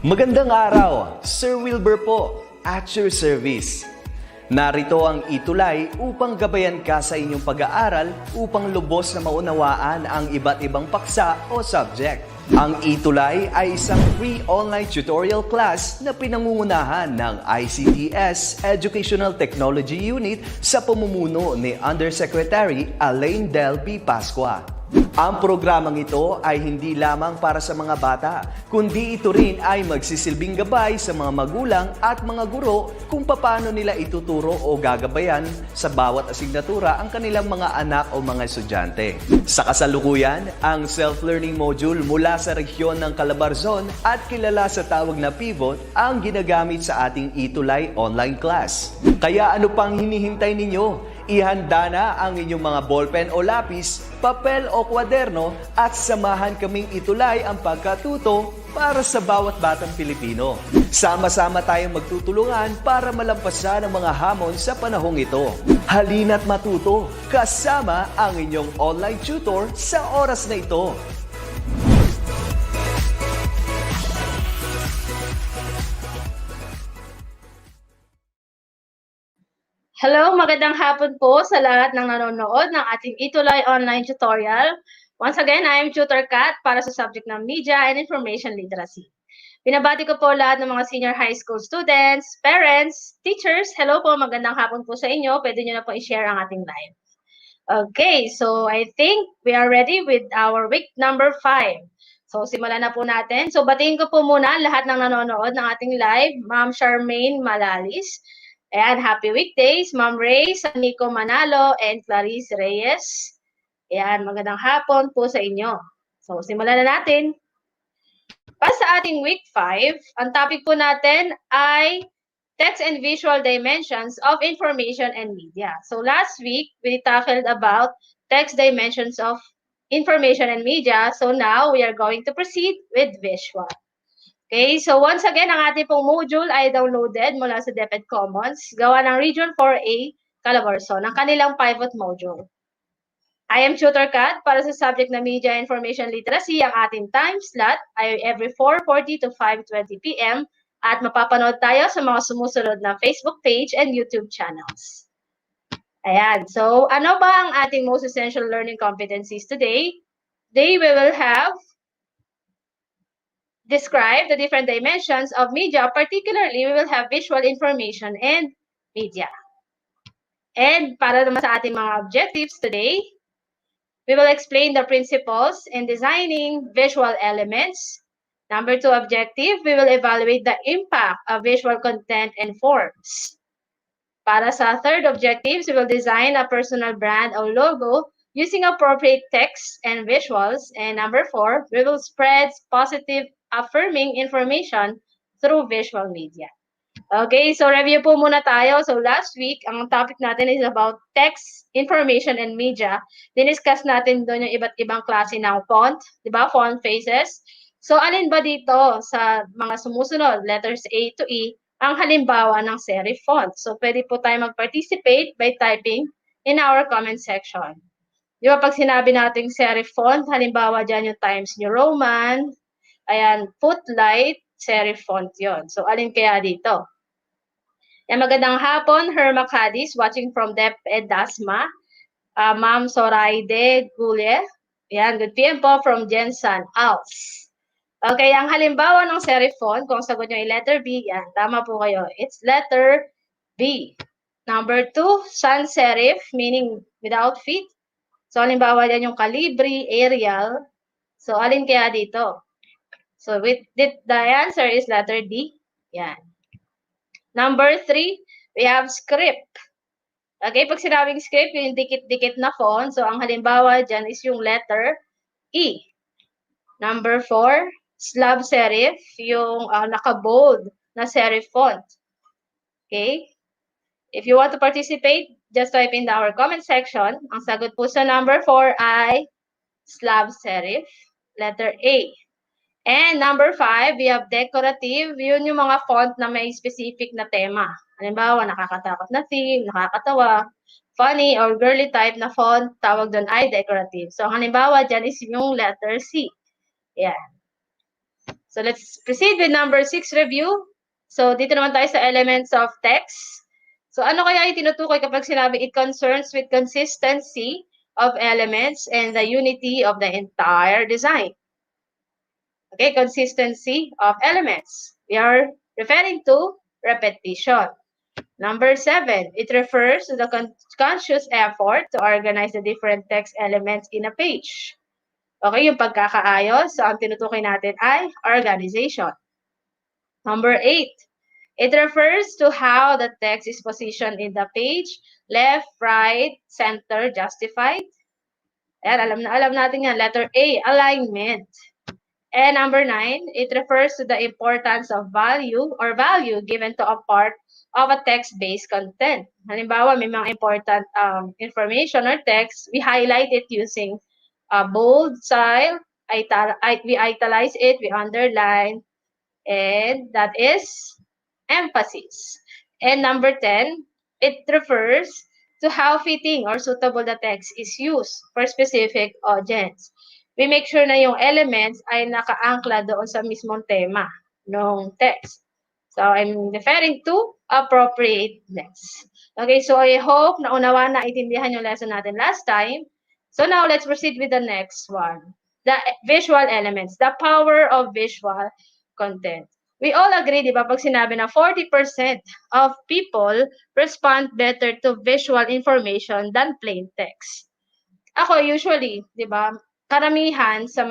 Magandang araw, Sir Wilbur po, at your service. Narito ang ETUlay upang gabayan ka sa inyong pag-aaral upang lubos na maunawaan ang iba't ibang paksa o subject. Ang ETUlay ay isang free online tutorial class na pinangungunahan ng DepEd Educational Technology Unit sa pamumuno ni Undersecretary Elaine Del P. Pascua. Ang programang ito ay hindi lamang para sa mga bata, kundi ito rin ay magsisilbing gabay sa mga magulang at mga guro kung paano nila ituturo o gagabayan sa bawat asignatura ang kanilang mga anak o mga estudyante. Sa kasalukuyan, ang self-learning module mula sa rehiyon ng Calabarzon at kilala sa tawag na pivot ang ginagamit sa ating ETUlay online class. Kaya ano pang hinihintay ninyo? Ihanda na ang inyong mga ballpen o lapis, papel o kwaderno at samahan kaming itulay ang pagkatuto para sa bawat batang Pilipino. Sama-sama tayong magtutulungan para malampasan ang mga hamon sa panahong ito. Halina't matuto kasama ang inyong online tutor sa oras na ito. Hello, magandang hapon po sa lahat ng nanonood ng ating ETUlay online tutorial. Once again, I am Tutor Kat para sa subject ng Media and Information Literacy. Binabati ko po lahat ng mga senior high school students, parents, teachers. Hello po, magandang hapon po sa inyo. Pwede nyo na po i-share ang ating live. Okay, so I think we are ready with our week number 5. So simulan na po natin. So batiin ko po muna lahat ng nanonood ng ating live. Ma'am Charmaine Malalis. Ayan, happy weekdays, Ma'am Ray, Sanico Manalo, and Clarice Reyes. Ayan, magandang hapon po sa inyo. So, simulan na natin. Para sa ating week 5, ang topic po natin ay text and visual dimensions of information and media. So, last week, we tackled about text dimensions of information and media. So, now, we are going to proceed with visual. Okay, so once again, ang ating pong module ay downloaded mula sa DepEd Commons, gawa ng Region 4A, Calabarzon, ang kanilang pivot module. I am Tutor Kat para sa subject na Media Information Literacy. Ang ating time slot ay every 4:40 to 5:20 p.m. at mapapanood tayo sa mga sumusunod na Facebook page and YouTube channels. Ayan, so ano ba ang ating most essential learning competencies today? Today we will have describe the different dimensions of media. Particularly, we will have visual information and media. And para naman sa ating mga objectives today, we will explain the principles in designing visual elements. Number 2 objective, we will evaluate the impact of visual content and forms. Para sa third objectives, we will design a personal brand or logo using appropriate text and visuals. And number 4, we will spread positive affirming information through visual media. Okay, so review po muna tayo. So last week, ang topic natin is about text, information, and media. Diniscuss natin doon yung iba't ibang klase ng font, di ba? Font faces. So alin ba dito sa mga sumusunod, letters A to E, ang halimbawa ng serif font? So pwede po tayo mag-participate by typing in our comment section. Di ba pag sinabi nating serif font, halimbawa dyan yung Times New Roman, ayan, Footlight, serif font yon. So, alin kaya dito? Yan, magandang hapon, Herma Cadiz, watching from DepEd Dasma. Ma'am Soraide Gule. Yan, good PM po from Jensen Als. Okay, ang halimbawa ng serif font, kung sagot nyo ay letter B, yan, tama po kayo. It's letter B. Number 2, sans serif, meaning without feet. So, halimbawa yan yung Calibri, Arial. So, alin kaya dito? So, the answer is letter D. Yan. Number 3, we have script. Okay, pag sinabing script, yung dikit-dikit na font. So, ang halimbawa dyan is yung letter E. Number 4, slab serif, yung naka-bold na serif font. Okay? If you want to participate, just type in our comment section. Ang sagot po sa number 4 ay slab serif, letter A. And number 5, we have decorative. Yun yung mga font na may specific na tema. Halimbawa, nakakatakot na theme, nakakatawa, funny or girly type na font, tawag doon ay decorative. So, halimbawa dyan is yung letter C. Yan. So let's proceed with number 6 review. So dito naman tayo sa elements of text. So ano kaya yung tinutukoy kapag sinabi it concerns with consistency of elements and the unity of the entire design? Okay, consistency of elements. We are referring to repetition. Number 7, it refers to the conscious effort to organize the different text elements in a page. Okay, yung pagkakaayos. So, ang tinutukoy natin ay organization. Number 8, it refers to how the text is positioned in the page, left, right, center, justified. Ayan, alam natin yan. Letter A, alignment. And number 9, it refers to the importance of value or value given to a part of a text-based content. Halimbawa, may mga important information or text, we highlight it using bold style, we italize it, we underline, and that is emphasis. And number 10, it refers to how fitting or suitable the text is used for specific audience. We make sure na yung elements ay nakaangkla doon sa mismong tema ng text. So, I'm referring to appropriateness. Okay, so I hope na unawa na itindihan yung lesson natin last time. So now, let's proceed with the next one. The visual elements, the power of visual content. We all agree, di ba, pag sinabi na 40% of people respond better to visual information than plain text. Ako usually, 'di ba, karamihan sa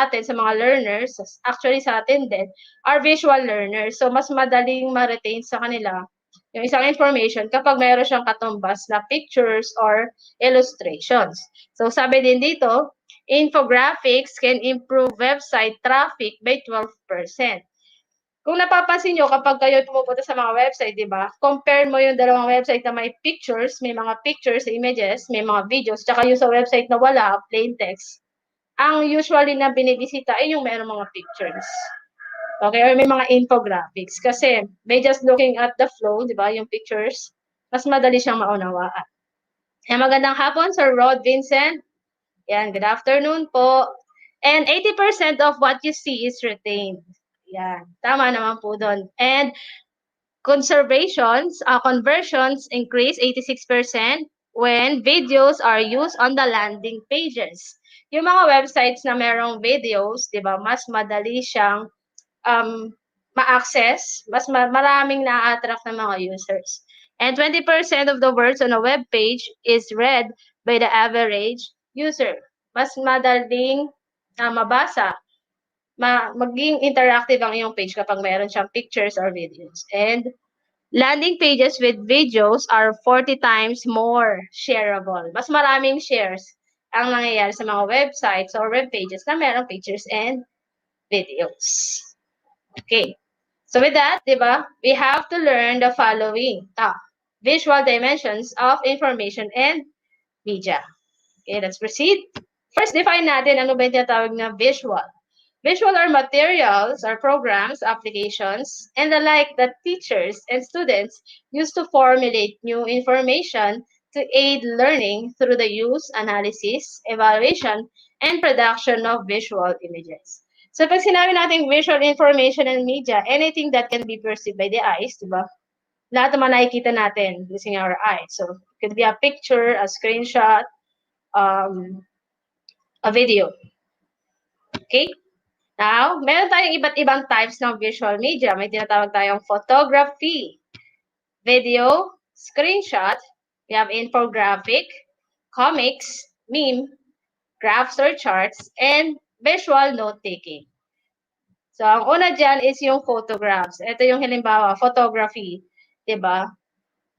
atin sa mga learners, actually sa atin din, are visual learners. So mas madaling ma-retain sa kanila yung isang information kapag mayroon siyang katumbas na pictures or illustrations. So sabi din dito, infographics can improve website traffic by 12%. Kung napapansin nyo, kapag kayo pumupunta sa mga website, di ba, compare mo yung dalawang website na may pictures, may mga pictures, images, may mga videos, tsaka yung sa website na wala, plain text. Ang usually na binibisita ay yung mayroong mga pictures. Okay, or may mga infographics. Kasi by just looking at the flow, di ba, yung pictures, mas madali siyang maunawaan. Kaya magandang hapon, Sir Rod Vincent. Yan, good afternoon po. And 80% of what you see is retained. Yan, tama naman po doon. And conversions increase 86% when videos are used on the landing pages. Yung mga websites na merong videos, di ba, mas madali siyang ma-access, mas maraming na-attract ng mga users. And 20% of the words on a web page is read by the average user. Mas madaling mabasa, maging interactive ang iyong page kapag mayroon siyang pictures or videos. And landing pages with videos are 40 times more shareable. Mas maraming shares ang nangyayari sa mga websites or web pages na mayroong pictures and videos. Okay. So with that, di ba, we have to learn the following visual dimensions of information and media. Okay, let's proceed. First, define natin ano ba yung tinatawag na visual. Visual are materials or programs, applications, and the like that teachers and students use to formulate new information to aid learning through the use, analysis, evaluation, and production of visual images. So pag sinabi natin visual information and media, anything that can be perceived by the eyes, di ba? Lahat naman nakikita natin using our eyes. So it could be a picture, a screenshot, a video. Okay? Now, meron tayong iba't ibang types ng visual media. May tinatawag tayong photography, video, screenshot, we have infographic, comics, meme, graphs or charts, and visual note-taking. So, ang una dyan is yung photographs. Ito yung halimbawa, photography. Diba?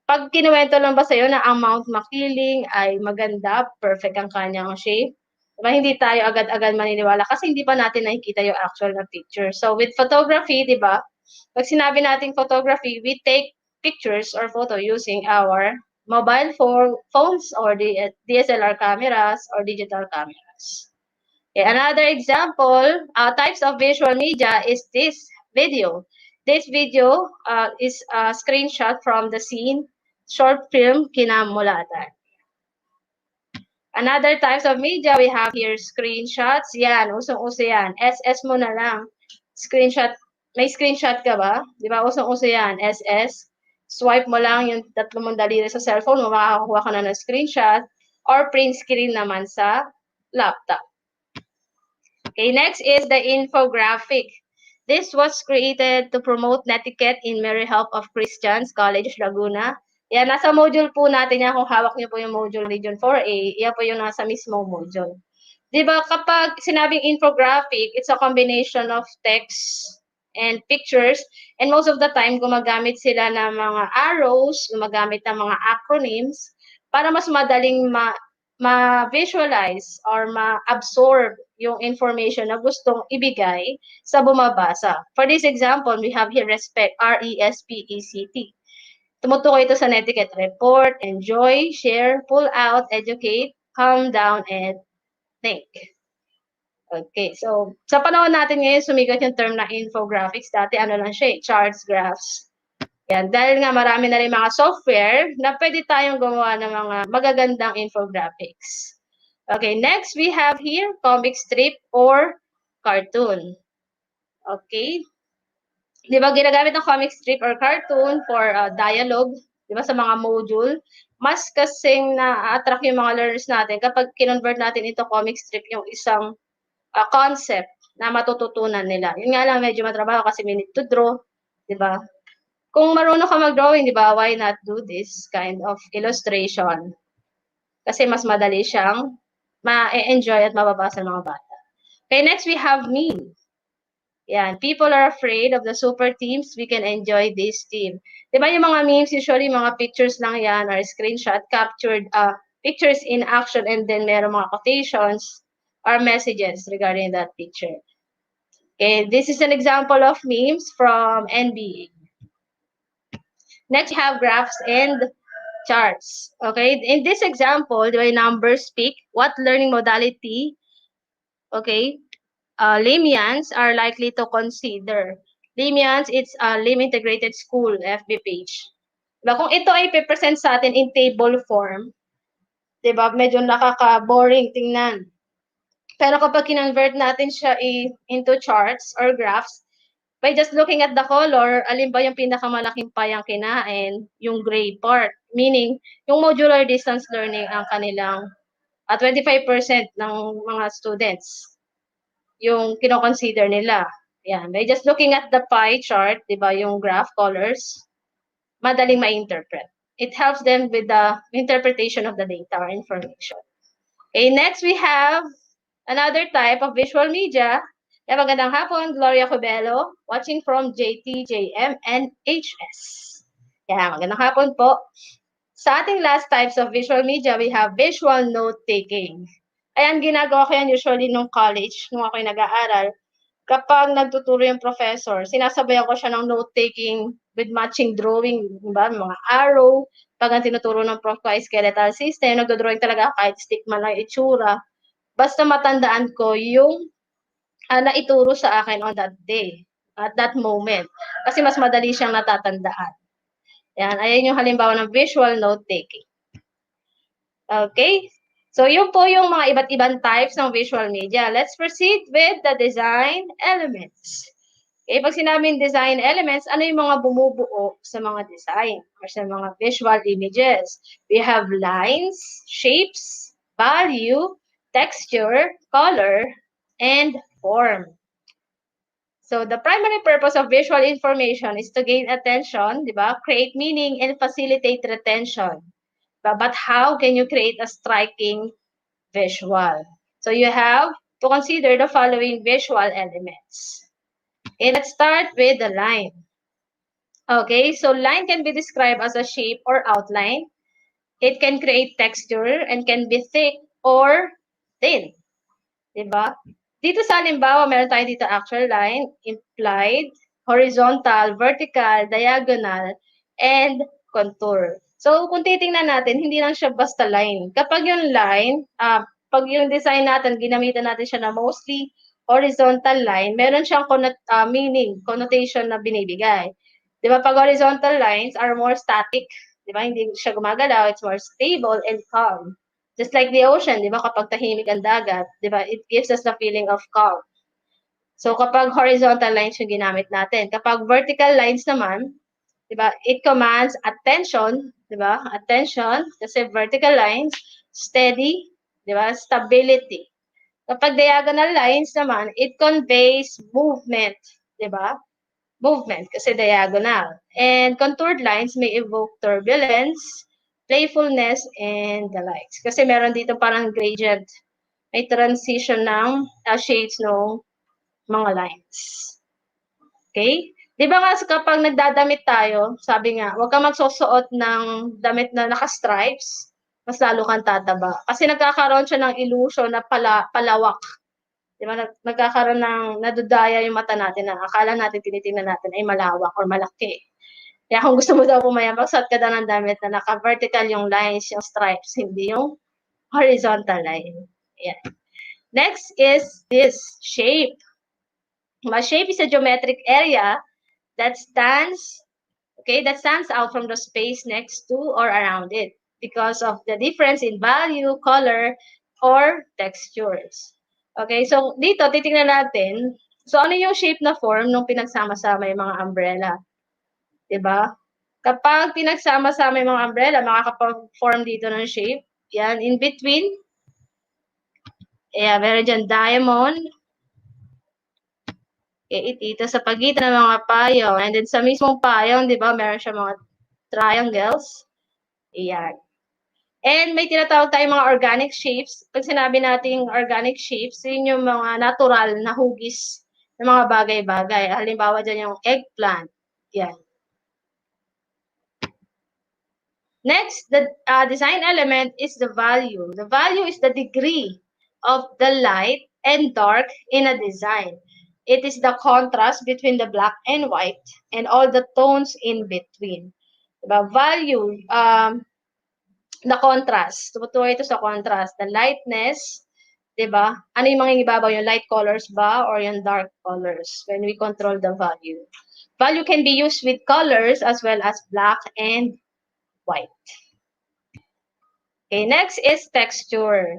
Pag kinuwento lang ba sa'yo na ang Mount Makiling ay maganda, perfect ang kanyang shape, diba, hindi tayo agad-agad maniniwala kasi hindi pa natin nakikita yung actual na picture. So with photography, diba, pag sinabi natin photography, we take pictures or photo using our mobile phones or the DSLR cameras or digital cameras. Okay, another example, types of visual media is this video. This video is a screenshot from the scene short film Kinamulatan. Another types of media we have here, screenshots. Yan, usong-uso yan. SS mo na lang. screenshot, may screenshot ka ba? Di ba? Usong-uso yan, SS. Swipe mo lang yung tatlo mong daliri sa cellphone mo, makakakuha ka na ng screenshot or print screen naman sa laptop. Okay, next is the infographic. This was created to promote netiquette in Merry Help of Christians College, Laguna. Yan, nasa module po natin yan. Kung hawak niyo po yung module Region 4A, yan po yung nasa mismo module. Diba, kapag sinabing infographic, it's a combination of text and pictures. And most of the time, gumagamit sila ng mga arrows, gumagamit ng mga acronyms para mas madaling ma-visualize or ma-absorb yung information na gustong ibigay sa bumabasa. For this example, we have here RESPECT, R-E-S-P-E-C-T. Tumutukoy ito sa netiquette: report, enjoy, share, pull out, educate, calm down, and think. Okay, so sa panahon natin ngayon, sumigat yung term na infographics. Dati ano lang siya, charts, graphs. Yan, dahil nga marami na rin mga software na pwede tayong gumawa ng mga magagandang infographics. Okay, next we have here comic strip or cartoon. Okay. Di ba ginagamit ng comic strip or cartoon for dialogue, di ba, sa mga module? Mas kasing na-attract yung mga learners natin kapag kinonvert natin into comic strip yung isang concept na matututunan nila. Yun nga lang, medyo matrabaho kasi we need to draw, di ba? Kung marunong ka mag-drawing, di ba, why not do this kind of illustration? Kasi mas madali siyang ma-enjoy at mababasa ng mga bata. Okay, next we have meme. Yan, people are afraid of the super teams. We can enjoy this team. Di ba yung mga memes, usually mga pictures lang yan or screenshot, captured pictures in action, and then meron mga quotations or messages regarding that picture. Okay, this is an example of memes from NBA. Next, we have graphs and charts. Okay, in this example, the numbers speak what learning modality, okay, Lamians are likely to consider. Lamians, it's a Lim Integrated School FB page. Diba, kung ito ay present sa atin in table form, diba, medyo nakaka-boring tingnan. Pero kapag kinonvert natin siya into charts or graphs, by just looking at the color, alin ba yung pinakamalaking payang kinain, yung gray part. Meaning, yung modular distance learning ang kanilang 25% ng mga students yung kino-consider nila. Yan. By just looking at the pie chart, di ba, yung graph colors, madaling ma-interpret. It helps them with the interpretation of the data or information. Okay, next we have another type of visual media. Magandang hapon, Gloria Cubelo, watching from JTJM and HS. Yan, magandang hapon po. Sa ating last types of visual media, we have visual note-taking. Ayan, ginagawa ko yan usually nung college, nung ako'y nag-aaral. Kapag nagtuturo yung professor, sinasabayan ko siya ng note-taking with matching drawing, diba? Mga arrow. Pag ang tinuturo ng prof ko ay skeletal system, nagdodrawing talaga kahit stick man lang itsura. Basta matandaan ko yung naituro sa akin on that day, at that moment. Kasi mas madali siyang natatandaan. Yan, ayan yung halimbawa ng visual note-taking. Okay? So, yun po yung mga iba't ibang types ng visual media. Let's proceed with the design elements. Okay, pag sinabing design elements, ano yung mga bumubuo sa mga design or sa mga visual images? We have lines, shapes, value, texture, color, and form. So, the primary purpose of visual information is to gain attention, di ba? Create meaning and facilitate retention. But how can you create a striking visual? So, you have to consider the following visual elements. Okay, let's start with the line. Okay, so line can be described as a shape or outline. It can create texture and can be thick or thin. Diba? Dito sa halimbawa, meron tayo dito actual line, implied, horizontal, vertical, diagonal, and contour. So, kung titingnan natin, hindi lang siya basta line. Kapag yung line, pag yung design natin, ginamitan natin siya na mostly horizontal line, meron siyang meaning, connotation na binibigay. Di ba? Pag horizontal lines are more static, di ba? Hindi siya gumagalaw, it's more stable and calm. Just like the ocean, di ba? Kapag tahimik ang dagat, di ba? It gives us the feeling of calm. So, kapag horizontal lines yung ginamit natin. Kapag vertical lines naman, di ba, it commands attention, di ba? Attention, kasi vertical lines, steady, di ba? Stability. Kapag diagonal lines naman, it conveys movement, di ba? Movement, kasi diagonal. And contoured lines may evoke turbulence, playfulness, and the likes. Kasi meron dito parang gradient. May transition ng shades ng mga lines. Okay? Di ba nga kapag nagdadamit tayo, sabi nga, huwag kang magsusuot ng damit na naka-stripes, mas lalo kang tataba. Kasi nagkakaroon siya ng illusion na palawak. Di ba? Nagkakaroon ng nadudaya yung mata natin na akala natin tinitingnan natin ay malawak or malaki. Kaya kung gusto mo daw pumaya, magsuot ka daw ng damit na naka-vertical yung lines, yung stripes, hindi yung horizontal line. Ayan. Next is this shape. A shape is a geometric area that stands out from the space next to or around it because of the difference in value, color, or textures. Okay, so dito titingnan natin, so ano yung shape na form nung pinagsama-sama yung mga umbrella? 'Di ba? Kapag pinagsama-sama yung mga umbrella, makakapag-form dito ng shape. Yan, in between. Meron dyan diamond. Ito sa pagitan ng mga payong. And then sa mismong payong, di ba, meron siya mga triangles. Ayan. And may tinatawag tayong mga organic shapes. Pag sinabi nating organic shapes, yun yung mga natural na hugis ng mga bagay-bagay. Halimbawa dyan yung eggplant. Yan. Next, the design element is the value. The value is the degree of the light and dark in a design. It is the contrast between the black and white and all the tones in between. Diba? Value, the contrast. Tumutuwa ito sa contrast. The lightness, diba? Ano yung mga ibabaw? Yung light colors ba or yung dark colors when we control the value? Value can be used with colors as well as black and white. Okay, next is texture.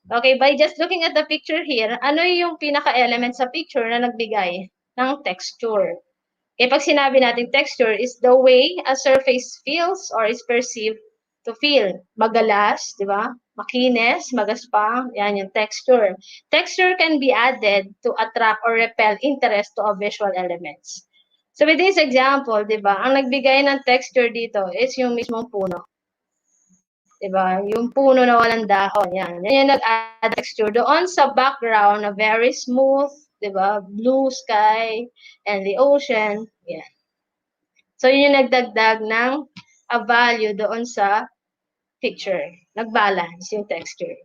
Okay, by just looking at the picture here, ano yung pinaka-element sa picture na nagbigay ng texture? Okay, pag sinabi natin texture is the way a surface feels or is perceived to feel. Magalas, di ba? Makinis, magaspang, yan yung texture. Texture can be added to attract or repel interest to a visual elements. So with this example, di ba, ang nagbigay ng texture dito is yung mismong puno. Diba? Yung puno na walang dahon. Yan. Yan yung nag-add texture doon sa background na very smooth, diba? Blue sky and the ocean. Yan. So, yun yung nagdagdag ng a value doon sa picture. Nag-balance yung texture.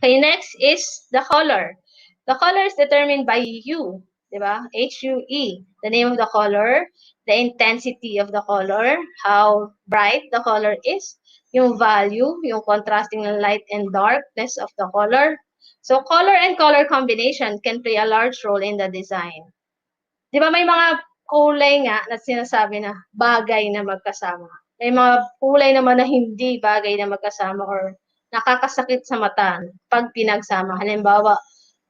Okay, next is the color. The color is determined by hue. Diba? H-U-E. The name of the color, the intensity of the color, how bright the color is, yung value, yung contrasting ng light and darkness of the color. So, color and color combination can play a large role in the design. Di ba may mga kulay nga na sinasabi na bagay na magkasama. May mga kulay naman na hindi bagay na magkasama or nakakasakit sa mata pag pinagsama. Halimbawa,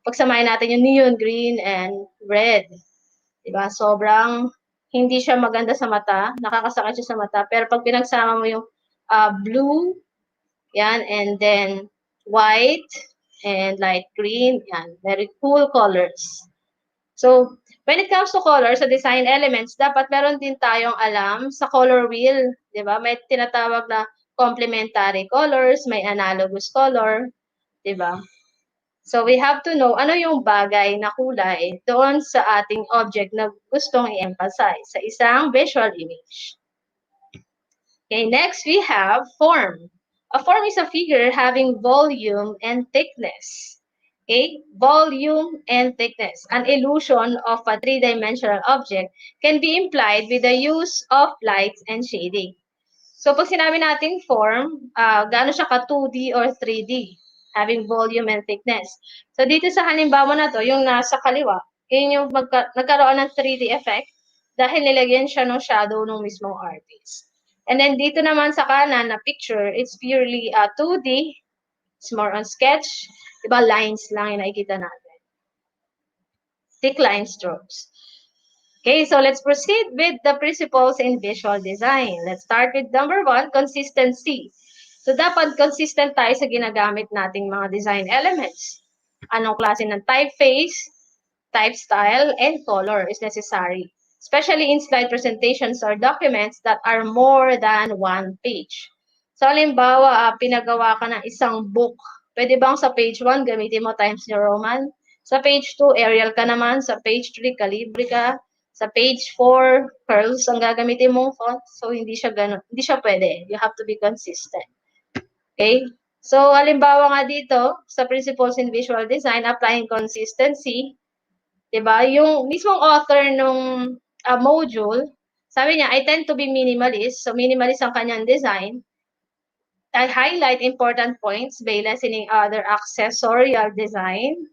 pagsamahin natin yung neon green and red. Di ba? Sobrang hindi siya maganda sa mata, nakakasakit siya sa mata, pero pag pinagsama mo yung blue, yan, and then white and light green, yan, very cool colors. So, when it comes to color, sa design elements, dapat meron din tayong alam sa color wheel, di ba? May tinatawag na complementary colors, may analogous color, di ba? So, we have to know ano yung bagay na kulay doon sa ating object na gustong i-emphasize sa isang visual image. Okay, next we have form. A form is a figure having volume and thickness. Okay, volume and thickness. An illusion of a three-dimensional object can be implied with the use of lights and shading. So, pag sinabi natin form, gaano siya ka 2D or 3D? Having volume and thickness. So, dito sa halimbawa na to, yung nasa kaliwa, yun yung nagkaroon ng 3D effect dahil nilagyan siya ng shadow ng mismong artist. And then dito naman sa kanan na picture, it's purely 2D. It's more on sketch. Diba, lines lang yung nakikita natin. thick line strokes. Okay, so let's proceed with the principles in visual design. Let's start with number 1, consistency. So, dapat consistent tayo sa ginagamit nating mga design elements. Anong klase ng typeface, type style, and color is necessary, especially in slide presentations or documents that are more than 1 page. So, halimbawa, pinagawa ka ng isang book. Pwede bang sa page 1, gamitin mo Times New Roman? Sa page 2, Arial ka naman. Sa page 3, Calibri ka. Sa page 4, curls ang gagamitin mong font. So, hindi siya ganun. Hindi siya pwede. You have to be consistent. Okay? So, halimbawa nga dito, sa principles in visual design, applying consistency, diba? Yung mismong author nung module, sabi niya, I tend to be minimalist. So, minimalist ang kanyang design. I highlight important points by lessening other accessorial design.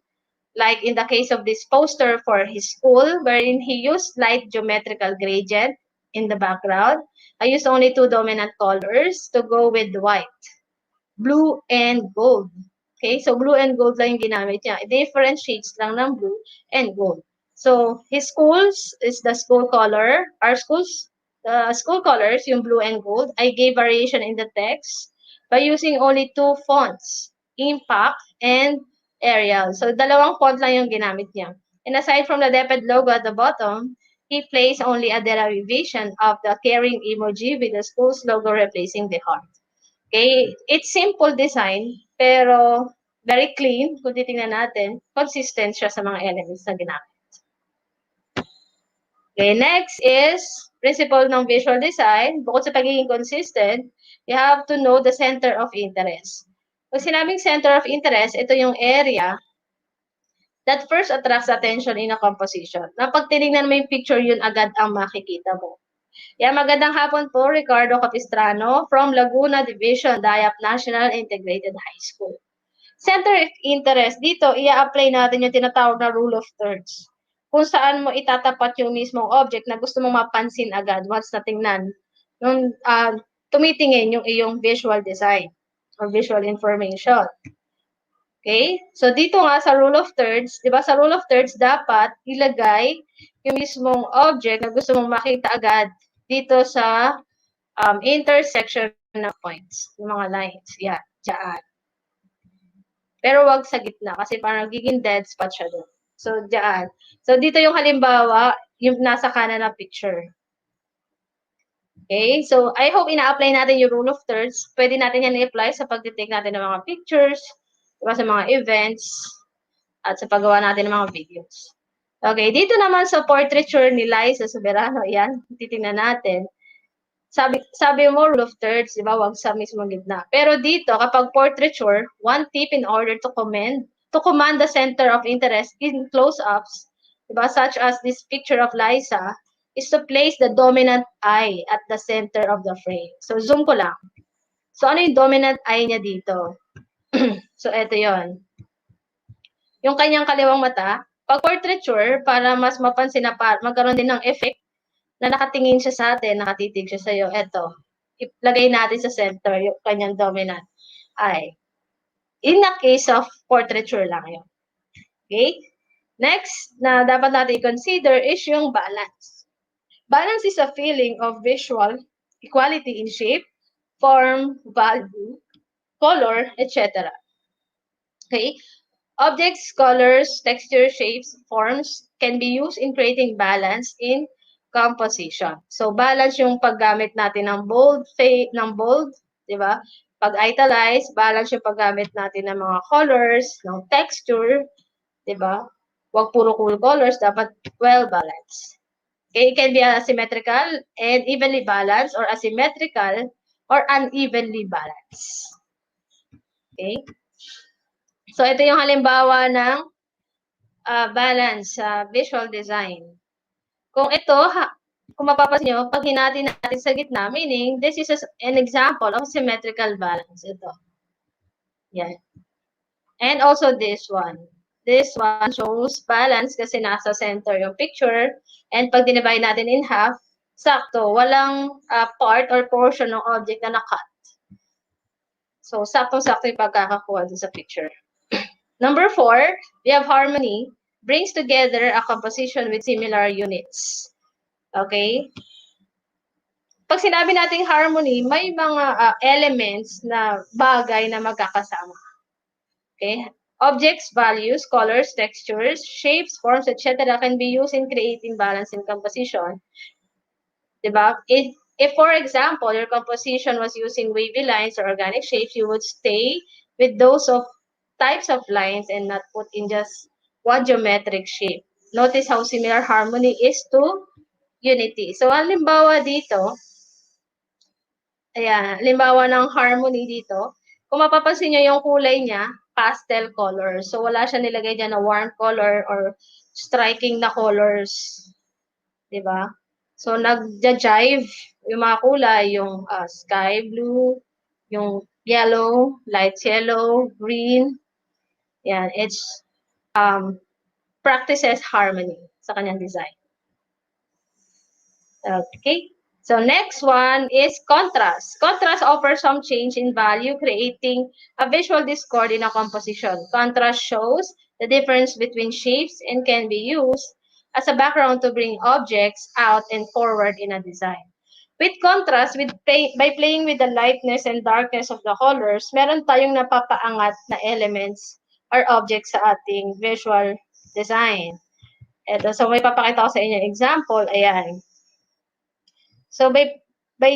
Like in the case of this poster for his school, wherein he used light geometrical gradient in the background. I used only 2 dominant colors to go with white, blue, and gold. Okay, so blue and gold lang yung ginamit niya. Different shades lang ng blue and gold. So, his schools is the school color. Our schools, the school colors, yung blue and gold. I gave variation in the text by using only 2 fonts, Impact and Arial. So, dalawang font lang yung ginamit niya. And aside from the DepEd logo at the bottom, he placed only a derivation of the caring emoji with the school's logo replacing the heart. Okay? It's simple design, pero very clean. Kung titingnan natin, consistent siya sa mga elements na ginamit. Okay, next is principle ng visual design. Bukod sa pagiging consistent, you have to know the center of interest. Pag sinabing center of interest, ito yung area that first attracts attention in a composition. Na pag tinignan mo yung picture, yun agad ang makikita mo. Yeah, magandang hapon po, Ricardo Capistrano from Laguna Division, Dayap National Integrated High School. Center of interest, dito, i-apply natin yung tinatawag na rule of thirds. Kung saan mo itatapat yung mismong object na gusto mong mapansin agad once natingnan. Nung tumitingin yung iyong visual design or visual information. Okay? So, dito nga sa rule of thirds, di ba sa rule of thirds, dapat ilagay yung mismong object na gusto mong makita agad dito sa intersection ng points, yung mga lines. Yan, dyan. Pero wag sa gitna kasi parang nagiging dead spot siya doon. So, dyan. So, dito yung halimbawa, yung nasa kanan na picture. Okay? So, I hope ina-apply natin yung rule of thirds. Pwede natin yan i-apply sa pag-detect natin ng mga pictures, diba, sa mga events, at sa paggawa natin ng mga videos. Okay, dito naman sa portraiture ni Liza Soberano, yan, titingnan natin. Sabi mo, rule of thirds, di ba, wag sa mismong gitna. Pero dito, kapag portraiture, one tip in order to command the center of interest in close-ups, di ba, such as this picture of Liza, is to place the dominant eye at the center of the frame. So, zoom ko lang. So, ano yung dominant eye niya dito? So, eto yon. Yung kanyang kaliwang mata, pag portraiture, para mas mapansin na magkaroon din ng effect na nakatingin siya sa atin, nakatitig siya sa iyo, eto, ilagay natin sa center yung kanyang dominant eye. In the case of portraiture lang yun. Okay? Next, na dapat natin i-consider is yung balance. Balance is a feeling of visual equality in shape, form, value, color, etc. Okay? Objects, colors, texture, shapes, forms can be used in creating balance in composition. So, balance yung paggamit natin ng bold, di ba? Pag italize, balance yung paggamit natin ng mga colors, ng texture, di ba? Huwag puro cool colors, dapat well-balanced. Okay, it can be asymmetrical and evenly balanced or asymmetrical or unevenly balanced. Okay? So, ito yung halimbawa ng balance sa visual design. Kung ito, kung mapapansin nyo, pag hinati natin sa gitna, meaning, this is an example of symmetrical balance. Ito. Yan. And also this one. This one shows balance kasi nasa center yung picture. And pag dinivide natin in half, sakto, walang part or portion ng object na nakat. So, saktong-sakto yung pagkakakuha dun sa picture. Number 4, we have harmony. brings together a composition with similar units. Okay? Pag sinabi nating harmony, may mga elements na bagay na magkakasama. Okay? Objects, values, colors, textures, shapes, forms, etc. can be used in creating balance in composition. Diba? If, for example, your composition was using wavy lines or organic shapes, you would stay with those of types of lines and not put in just one geometric shape. Notice how similar harmony is to unity. So, halimbawa dito, ayan, halimbawa ng harmony dito, kung mapapansin nyo yung kulay niya, pastel color. So, wala siya nilagay dyan na warm color or striking na colors. Diba? So, nagja-jive yung mga kulay, yung sky blue, yung yellow, light yellow, green. Yan, it's practices harmony sa kanyang design. Okay. So, next one is contrast. Contrast offers some change in value, creating a visual discord in a composition. Contrast shows the difference between shapes and can be used as a background to bring objects out and forward in a design. With contrast, by playing with the lightness and darkness of the colors, meron tayong napapaangat na elements or objects sa ating visual design. Ito, so may papakita ko sa inyo example. Ayan. So, by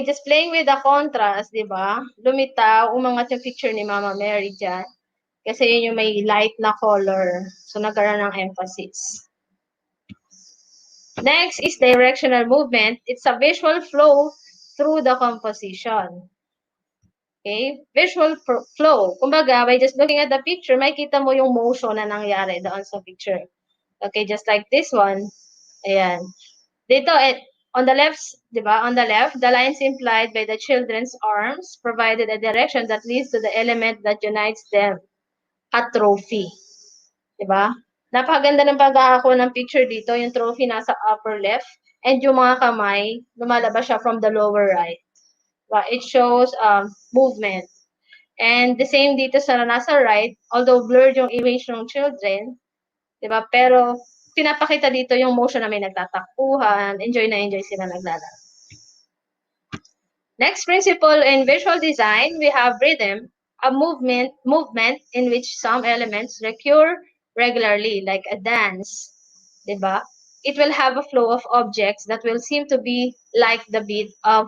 just playing with the contrast, di ba, lumitaw, umangat yung picture ni Mama Mary dyan. Kasi yun yung may light na color. So, nagkaroon ng emphasis. Next is directional movement. It's a visual flow through the composition. Okay? Visual flow. Kumbaga, by just looking at the picture, makikita mo yung motion na nangyari doon sa picture. Okay, just like this one. Ayan. Dito, on the left, di ba? On the left, the lines implied by the children's arms provided a direction that leads to the element that unites them. A trophy. Di ba? Napakaganda ng pagkakakuha ng picture dito. Yung trophy nasa upper left and yung mga kamay, lumalabas siya from the lower right. Diba? It shows movement. And the same dito sa nasa right, although blurred yung image ng children, di ba? Pero pinapakita dito yung motion na may nagtatakbuhan, enjoy na enjoy sila naglalaro. Next principle in visual design, we have rhythm, a movement in which some elements recur regularly, like a dance, diba? It will have a flow of objects that will seem to be like the beat of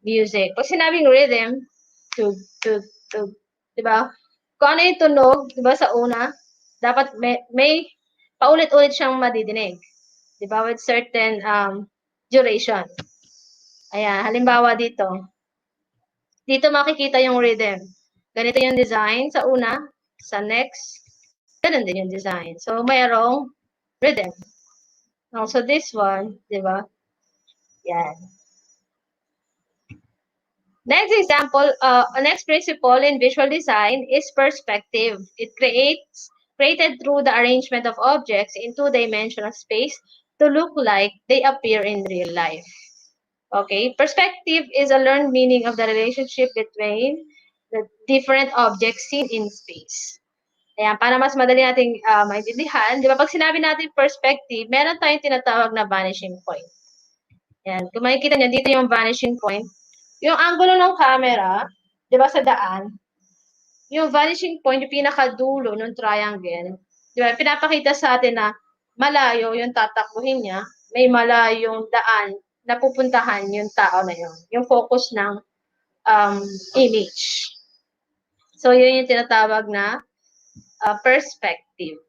music. Pag sinabing rhythm, tug, diba? Kung ano yung tunog, diba, sa una, dapat may paulit-ulit siyang madidinig. Diba? With certain duration. Ayan, halimbawa dito. Dito makikita yung rhythm. Ganito yung design sa una, sa next, ganun din yung design. So, mayroong rhythm. Also, this one, diba? Yan. Next example, next principle in visual design is perspective. It created through the arrangement of objects in two-dimensional space to look like they appear in real life. Okay, perspective is a learned meaning of the relationship between the different objects seen in space. Ayan, para mas madali nating maintindihan, di ba pag sinabi natin perspective, meron tayong tinatawag na vanishing point. Ayan, kung makikita nyo, dito yung vanishing point. Yung angulo ng camera, di ba sa daan, yung vanishing point, yung pinakadulo ng triangle, di ba, pinapakita sa atin na malayo yung tatakbuhin niya, may malayong daan na pupuntahan yung tao na yun. Yung focus ng image. So, yun yung tinatawag na perspective.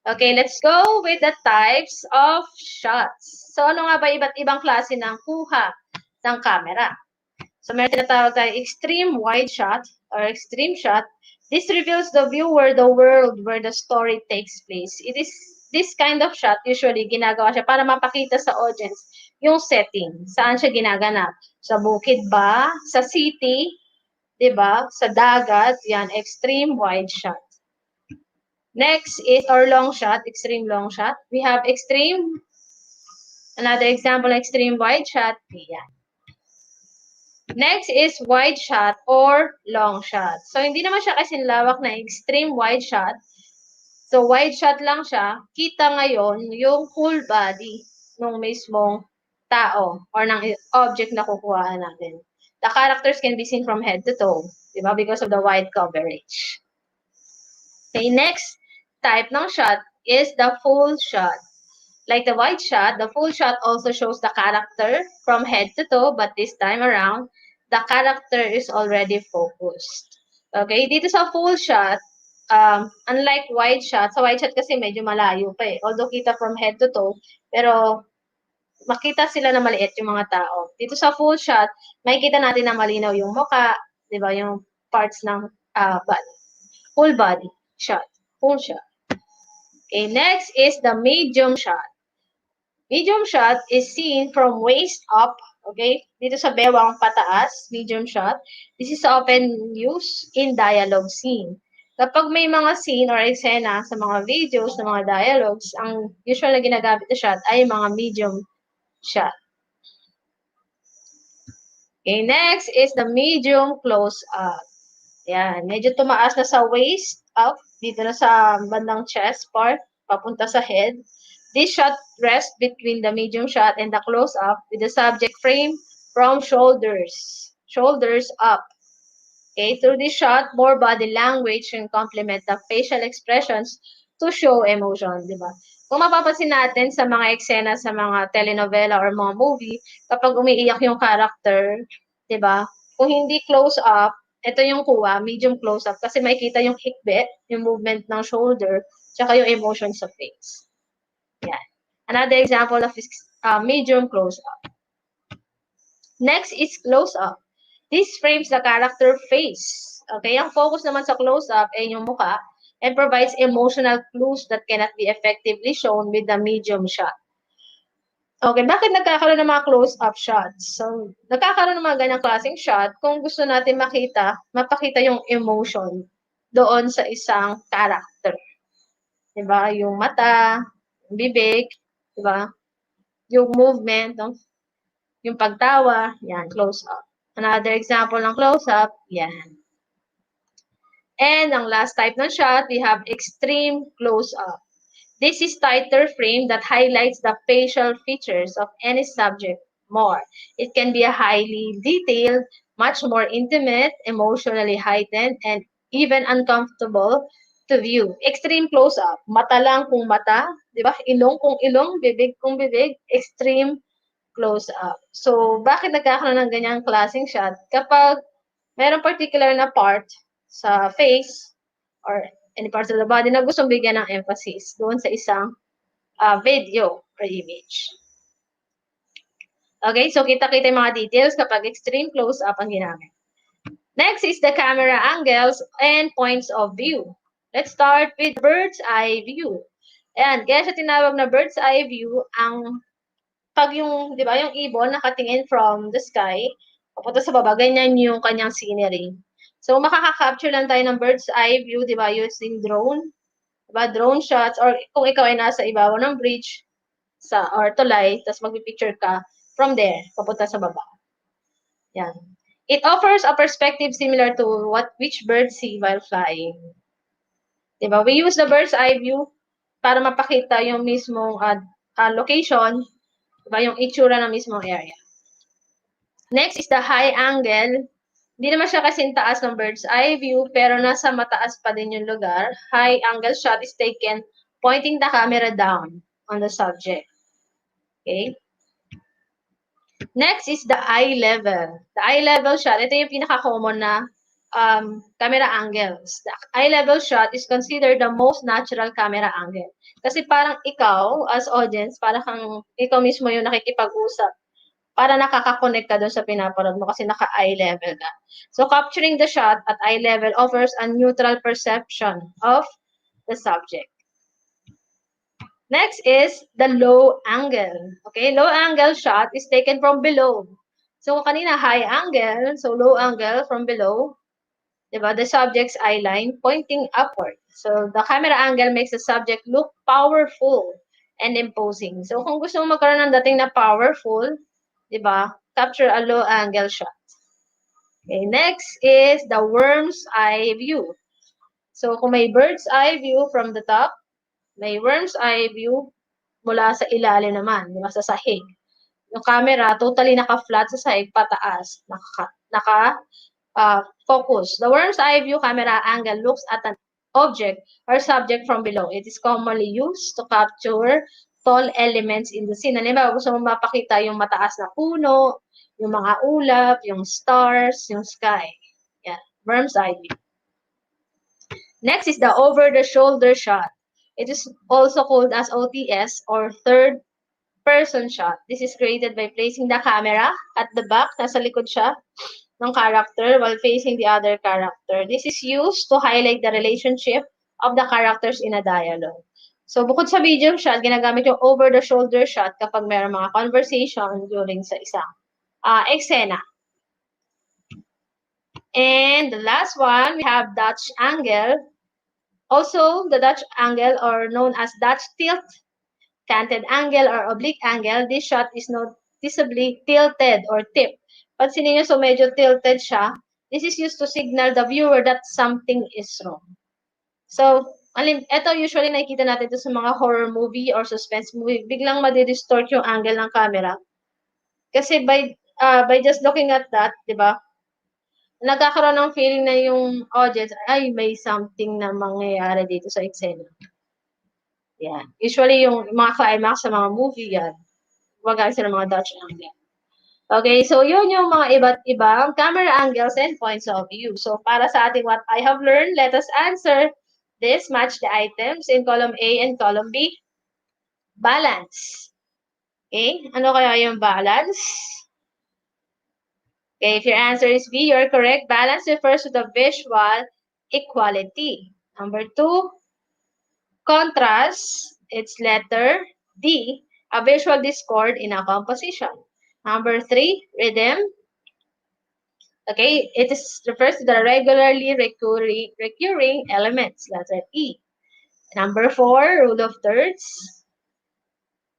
Okay, let's go with the types of shots. So, ano nga ba iba't ibang klase ng kuha ng camera? So, meron tinatawag tayo extreme wide shot or extreme shot. This reveals the viewer the world where the story takes place. It is this kind of shot, usually, ginagawa siya para mapakita sa audience yung setting. Saan siya ginaganap? Sa bukid ba? Sa city? Diba? Sa dagat? Yan, extreme wide shot. Next is our long shot, extreme long shot. We have extreme, another example, extreme wide shot. Yan. Next is wide shot or long shot. So, hindi naman siya kasi lawak na extreme wide shot. So, wide shot lang siya. Kita ngayon yung full body ng mismong tao or ng object na kukuhaan natin. The characters can be seen from head to toe, diba? Because of the wide coverage. Okay, next type ng shot is the full shot. Like the wide shot, the full shot also shows the character from head to toe, but this time around, the character is already focused. Okay, dito sa full shot, unlike wide shot, sa wide shot kasi medyo malayo pa eh. Although kita from head to toe, pero makita sila na maliit yung mga tao. Dito sa full shot, makikita natin na malinaw yung muka, di ba, yung parts ng body. Full body shot, full shot. Okay, next is the medium shot. Medium shot is seen from waist up, okay? Dito sa bewang pataas, medium shot. This is often used in dialogue scene. Kapag may mga scene or eksena sa mga videos, sa mga dialogues, ang usual na ginagamit na shot ay mga medium shot. Okay, next is the medium close-up. Yan, medyo tumaas na sa waist up, dito na sa bandang chest part, papunta sa head. This shot rests between the medium shot and the close-up with the subject frame from shoulders up. Okay, through this shot, more body language can complement the facial expressions to show emotion, di ba? Kung mapapansin natin sa mga eksena sa mga telenovela or mga movie, kapag umiiyak yung character, di ba? Kung hindi close-up, ito yung kuha, medium close-up, kasi makikita yung hikbi, yung movement ng shoulder, tsaka yung emotion sa face. Yan. Another example of medium close-up. Next is close-up. This frames the character face. Okay, ang focus naman sa close-up ay yung mukha and provides emotional clues that cannot be effectively shown with the medium shot. Okay, bakit nagkakaroon ng mga close-up shots? So, nagkakaroon ng mga ganyang klaseng shot kung gusto natin mapakita yung emotion doon sa isang character. Diba? Yung mata, yung bibig, diba? Yung movement, no? Yung pagtawa, yan, close-up. Another example ng close-up, yan. And ang last type ng shot, we have extreme close-up. This is tighter frame that highlights the facial features of any subject more. It can be a highly detailed, much more intimate, emotionally heightened, and even uncomfortable to view. Extreme close-up. Mata lang kung mata, di ba? Ilong kung ilong, bibig kung bibig. Extreme close-up. So, bakit nagkakaroon ng ganyang klaseng shot? Kapag mayroong particular na part sa face or any parts of the body na gustong bigyan ng emphasis doon sa isang video or image. Okay, so kita-kita yung mga details kapag extreme close-up ang ginamit. Next is the camera angles and points of view. Let's start with bird's eye view. Ayan, kaya siya tinawag na bird's eye view ang pag yung, di ba, yung ibon nakatingin from the sky, papunta sa baba, ganyan yung kanyang scenery. So, makaka-capture lang tayo ng bird's eye view, di ba, using drone, di ba, drone shots, or kung ikaw ay nasa ibabaw ng bridge, or tulay, tapos magpipicture ka from there, papunta sa baba. Yan. It offers a perspective similar to which birds see while flying. Di ba, we use the bird's eye view para mapakita yung mismong location, diba, yung itsura ng mismong area. Next is the high angle. Hindi naman siya kasing taas ng bird's eye view, pero nasa mataas pa din yung lugar. High angle shot is taken pointing the camera down on the subject. Okay? Next is the eye level. The eye level shot, ito yung pinaka-common na camera angles. The eye level shot is considered the most natural camera angle. Kasi parang ikaw, as audience, parang ikaw mismo yung nakikipag-usap. Para nakaka-connect ka doon sa pinapanood mo kasi naka-eye level ka. So, capturing the shot at eye level offers a neutral perception of the subject. Next is the low angle. Okay, low angle shot is taken from below. So, kanina high angle, so low angle from below. Diba? The subject's eye line pointing upward. So, the camera angle makes the subject look powerful and imposing. So, kung gusto mo magkaroon ng dating na powerful, diba? Capture a low angle shot. Okay, next is the worm's eye view. So, kung may bird's eye view from the top, May worm's eye view mula sa ilalim naman, di ba, sa sahig. Yung camera, totally naka-flat sa sahig, pataas, focus. The worm's eye view camera angle looks at an object or subject from below. It is commonly used to capture tall elements in the scene. Halimbawa, gusto mo mapakita yung mataas na puno, yung mga ulap, yung stars, yung sky. Yeah, worm's eye view. Next is the over-the-shoulder shot. It is also called as OTS or third-person shot. This is created by placing the camera at the back, nasa likod siya ng character while facing the other character. This is used to highlight the relationship of the characters in a dialogue. So, bukod sa video shot, ginagamit yung over-the-shoulder shot kapag mayroong mga conversation during sa isang eksena. And the last one, we have Dutch angle. Also, the Dutch angle, or known as Dutch tilt, canted angle, or oblique angle, this shot is noticeably tilted or tipped. Pansinin nyo, so medyo tilted siya. This is used to signal the viewer that something is wrong. So, ito usually nakikita natin ito sa mga horror movie or suspense movie. Biglang madi-distort yung angle ng camera. Kasi by just looking at that, di ba, nagkakaroon ng feeling na yung audience, ay, may something na mangyayari dito sa eksena. Yan. Usually, yung mga climax sa mga movie, yan. Wag sila mga Dutch angle. Okay, so yun yung mga iba't ibang camera angles and points of view. So, para sa ating what I have learned, let us answer this. Match the items in column A and column B. Balance. Okay, ano kaya yung balance? Okay, if your answer is B, you're correct. Balance refers to the visual equality. Number 2, contrast. It's letter D, a visual discord in a composition. Number 3, rhythm. Okay, it refers to the regularly recurring elements. Letter E. Number 4, rule of thirds.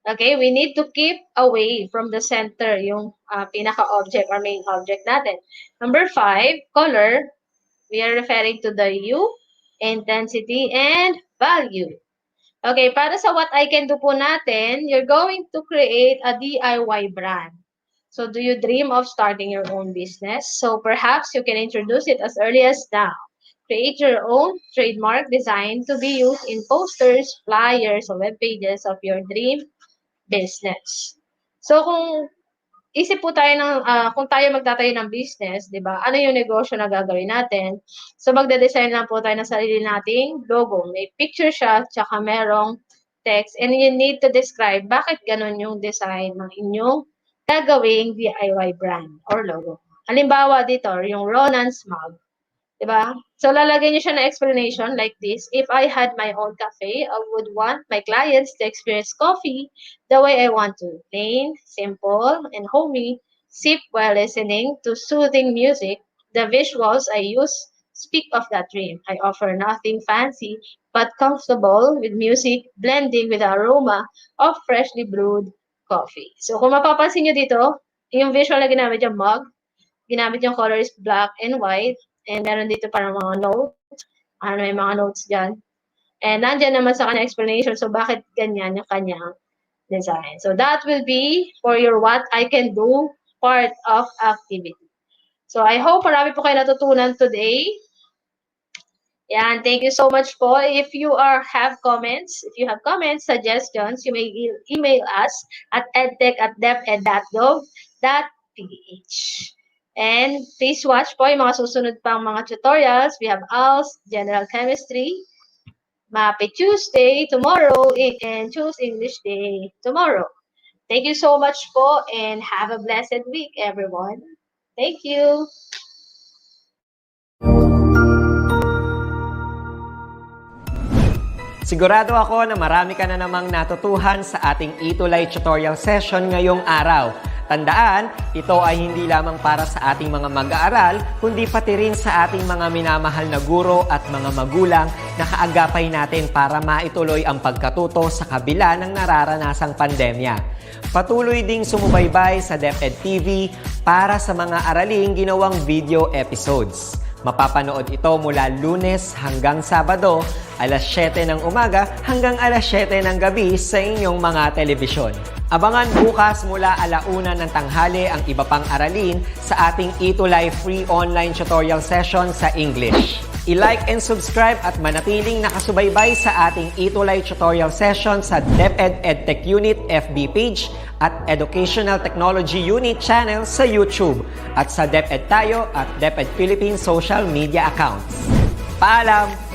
Okay, we need to keep away from the center, yung pinaka-object or main object natin. Number 5, color. We are referring to the hue, intensity, and value. Okay, para sa what I can do po natin, you're going to create a DIY brand. So, do you dream of starting your own business? So, perhaps you can introduce it as early as now. Create your own trademark design to be used in posters, flyers, or web pages of your dream business. So, kung isip po tayo ng, kung tayo magtatayo ng business, di ba, ano yung negosyo na gagawin natin? So, magde-design lang po tayo ng sarili nating logo. May picture siya, tsaka merong text, and you need to describe bakit ganun yung design ng inyong gagawing DIY brand or logo. Halimbawa dito, yung Ronan's mug. Diba? So, lalagyan nyo siya na explanation like this. If I had my own cafe, I would want my clients to experience coffee the way I want to. Plain, simple, and homey. Sip while listening to soothing music. The visuals I use speak of that dream. I offer nothing fancy, but comfortable with music blending with the aroma of freshly brewed coffee. So, kung mapapansin nyo dito, yung visual na ginamit yung mug, ginamit yung color is black and white. And meron dito parang mga notes. May mga notes dyan. And nandyan naman sa kanya explanation. So, bakit ganyan yung kanyang design. So, that will be for your what I can do part of activity. So, I hope marami po kayo natutunan today. Yan. Thank you so much po. If you have comments, suggestions, you may email us at edtech@deped.gov.ph. And please watch po yung mga susunod pang mga tutorials. We have ALS, General Chemistry, MAPE Tuesday tomorrow, and Choose English Day tomorrow. Thank you so much po and have a blessed week, everyone. Thank you. Sigurado ako na marami ka na namang natutuhan sa ating ETUlay tutorial session ngayong araw. Tandaan, ito ay hindi lamang para sa ating mga mag-aaral, kundi pati rin sa ating mga minamahal na guro at mga magulang na kaagapay natin para maituloy ang pagkatuto sa kabila ng nararanasang pandemya. Patuloy ding sumubaybay sa DepEd TV para sa mga araling ginawang video episodes. Mapapanood ito mula Lunes hanggang Sabado, alas 7 ng umaga hanggang alas 7 ng gabi sa inyong mga telebisyon. Abangan bukas mula alauna ng tanghali ang iba pang aralin sa ating ETUlay free online tutorial session sa English. I-like and subscribe at manatiling nakasubaybay sa ating ETUlay tutorial session sa DepEd Edtech Unit FB page at Educational Technology Unit channel sa YouTube at sa DepEd Tayo at DepEd Philippines social media accounts. Paalam!